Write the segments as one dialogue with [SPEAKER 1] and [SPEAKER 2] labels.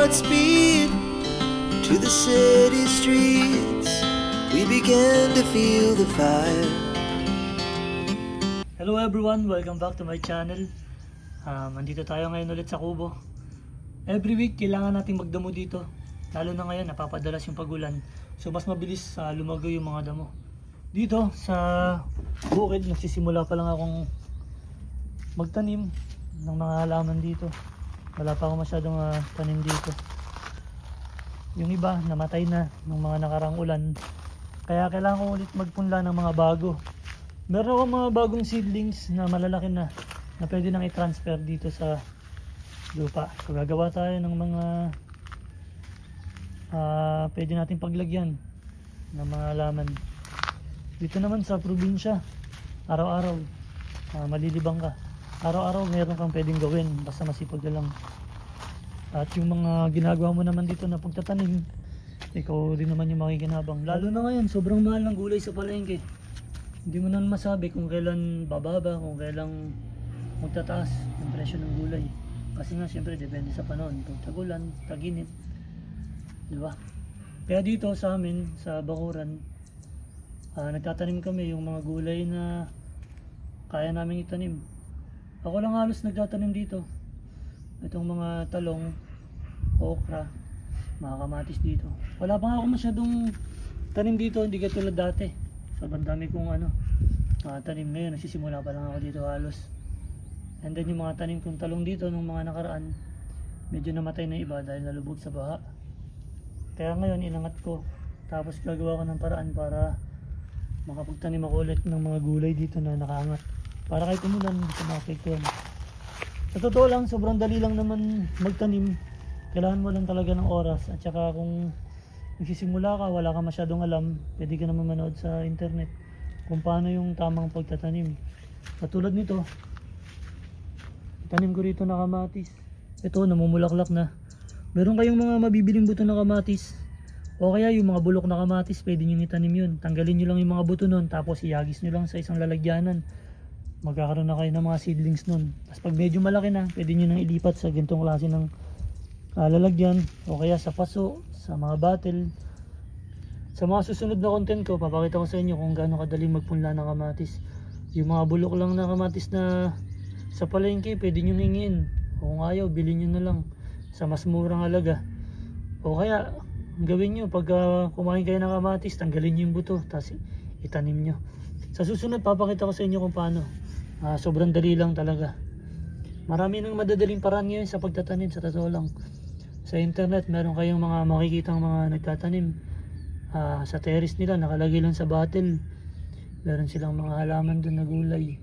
[SPEAKER 1] hearts beat to the city streets. We began to feel the fire.
[SPEAKER 2] Hello everyone, welcome back to my channel. Andito tayo ngayon ulit sa Kubo. Every week kailangan nating magdamo dito. Lalo na ngayon napapadalas yung pagulan. So mas mabilis lumago yung mga damo. Dito sa bukid nagsisimula pa lang akong magtanim ng mga halaman dito. Wala pa ako masyadong tanim dito. Yung iba namatay na ng mga nakarang ulan. Kaya kailangan ko ulit magpunla ng mga bago. Meron akong mga bagong seedlings na malalaki na pwede nang i-transfer dito sa lupa. So gagawa tayo ng mga pwede natin paglagyan ng mga halaman. Dito naman sa probinsya, araw-araw malilibang ka. Araw-araw meron kang pwedeng gawin basta masipag ka lang. At yung mga ginagawa mo naman dito na pagtatanim, ikaw rin naman yung makikinabang. Lalo na ngayon, sobrang mahal ng gulay sa palengke. Hindi mo na masabi kung kailan bababa, kung kailan magtataas yung presyo ng gulay. Kasi nga syempre depende sa panahon, kung tagulan, taginit, diba? Kaya dito sa amin, sa Bakuran, nagtatanim kami yung mga gulay na kaya namin itanim. Ako lang halos nagtatanim dito. Itong mga talong, okra, mga kamatis dito. Wala pa nga ako masyadong tanim dito, hindi katulad dati. Sobrang dami kong tanim ngayon, nagsisimula pa lang ako dito halos. And then yung mga tanim kong talong dito nung mga nakaraan, medyo namatay na iba dahil nalubog sa baha. Kaya ngayon inangat ko, tapos gagawa ko ng paraan para makapagtanim ako ulit ng mga gulay dito na nakaangat. Para kahit umulan, hindi ko ma-affectuhan. Sa totoo lang, sobrang dali lang naman magtanim. Kailangan mo lang talaga ng oras. At saka kung nagsisimula ka, wala ka masyadong alam, pwede ka naman manood sa internet kung paano yung tamang pagtatanim. Katulad nito, tanim ko rito na kamatis. Ito, namumulaklak na. Meron kayong mga mabibiling buto na kamatis, o kaya yung mga bulok na kamatis, pwede nyo itanim yun. Tanggalin nyo lang yung mga buto nun, tapos ihagis nyo lang sa isang lalagyanan. Magkakaroon na kayo ng mga seedlings nun. Tapos pag medyo malaki na, pwede nyo nang ilipat sa ganitong klase ng lalagyan, o kaya sa paso, sa mga bottle. Sa mga susunod na content ko, papakita ko sa inyo kung gaano kadaling magpunla ng kamatis. Yung mga bulok lang na kamatis na sa palengke, pwede nyo hingin. O kung ayaw, bilhin nyo na lang sa mas murang halaga. O kaya gawin nyo, pag kumain kayo ng kamatis, tanggalin nyo yung buto, tapos itanim nyo. Sa susunod, papakita ko sa inyo kung paano. Sobrang dali lang talaga. Marami nang madadaling paraan ngayon sa pagtatanim, sa totoo lang. Sa internet, meron kayong mga makikitang mga nagtatanim. Sa terrace nila, nakalagay lang sa bottle. Meron silang mga halaman doon na gulay.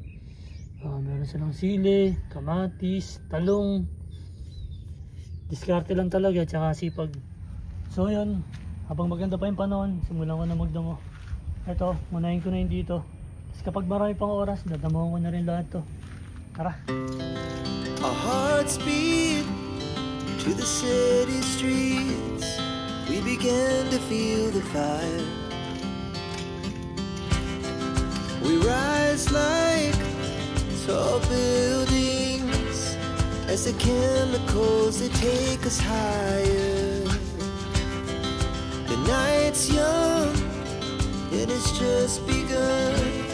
[SPEAKER 2] Meron silang sili, kamatis, talong. Diskarte lang talaga, at saka sipag. So yun, habang maganda pa yung panahon, simulan ko na magdamo. Ito, unahin ko na yun dito. Tapos kapag marami pang oras, dadamuhan ko na rin lahat to. Tara!
[SPEAKER 1] Our hearts beat to the city streets. We began to feel the fire. We rise like tall buildings as the chemicals they take us higher. The night's young and it's just begun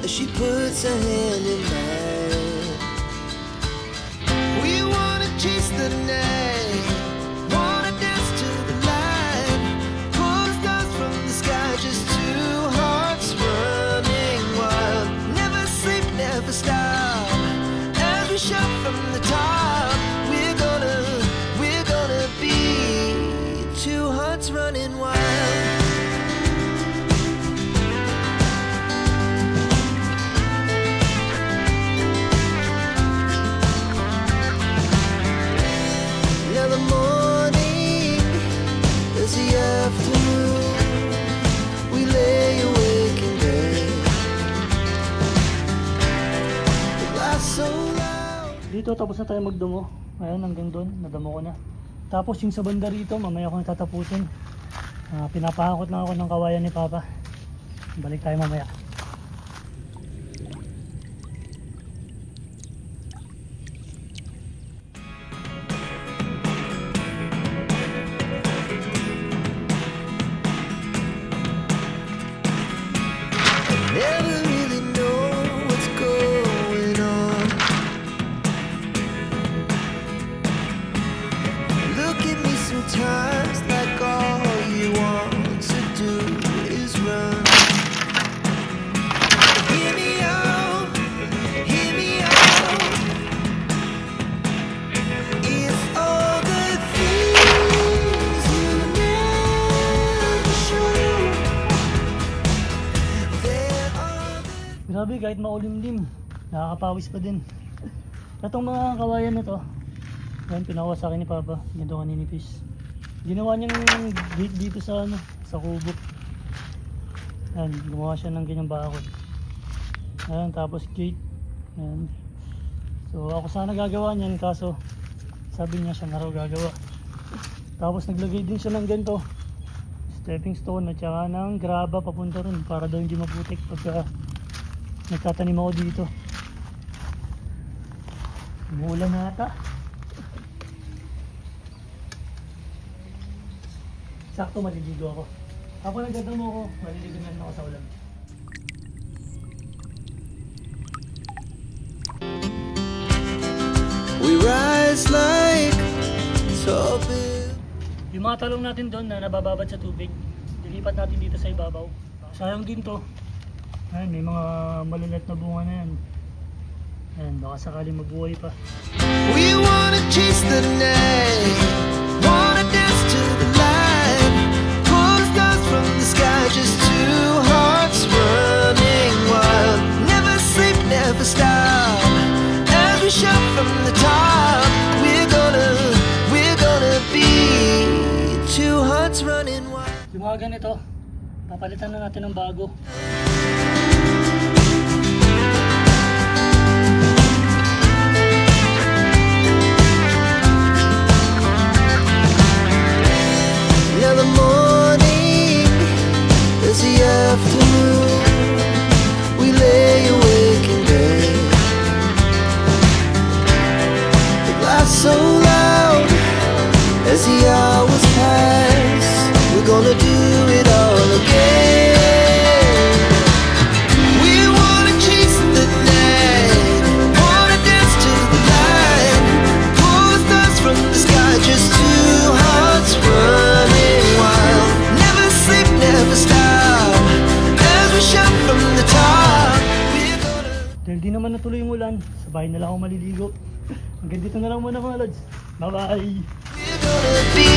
[SPEAKER 1] as she puts her hand in mine. We wanna chase the night, wanna dance to the light, pull the stars from the sky, just two hearts running wild. Never sleep, never stop, as we shout from the top. We're gonna be two hearts running wild.
[SPEAKER 2] Dito tapos na tayo magdamo. Ayan, hanggang doon, nadamo ko na. Tapos yung sa banda rito, mamaya ko tatapusin. Pinapahakot lang ako ng kawayan ni Papa. Balik tayo mamaya. Grabe, kahit maulimlim, nakakapawis pa din. Itong mga kawayan na to, yan, pinakuha sa akin ni Papa. Ganito kaninipis. Ginawa niyang gate dito sa ano, sa kubo. Yan, gumawa siya ng ganyang bakod. Ayan, tapos gate. Ayan. So ako sana gagawa niyan, kaso sabi niya siya na raw gagawa. Tapos naglagay din siya ng ganito, stepping stone at saka ng graba papunta ron para daw hindi maputik pagka nagtatanim ako dito. Umuulan na ata. Sakto maliligo ako. Ako nagdadamo ako, maliligo na rin ako sa ulan.
[SPEAKER 1] We rise like tall buildings.
[SPEAKER 2] Yung mga talong natin doon na nabababad sa tubig, dilipat natin dito sa ibabaw. Sayang din to. Ayan, may mga maliliit na bunga na yan. Ayan, baka sakaling mabuhay pa.
[SPEAKER 1] We wanna chase the night, wanna dance to the light, pull the stars from the sky, just two hearts running wild. Never sleep, never stop, as we shout from the top. We're gonna be two hearts running wild.
[SPEAKER 2] Yung mga ganito, papalitan na natin ng bago.
[SPEAKER 1] Now the morning is the afternoon. We lay awake in bed. The glass so loud as the hours pass. We're gonna do it all again. We wanna chase the night, wanna dance to the light, pull the stars from the sky, just two hearts running wild. Never sleep, never stop, as we shout from the top. We're gonna...
[SPEAKER 2] Dahil di naman natuloy yung ulan, sa bahay na lang ako maliligo. Hanggang dito na lang muna mga lods. Bye bye!
[SPEAKER 1] We're gonna be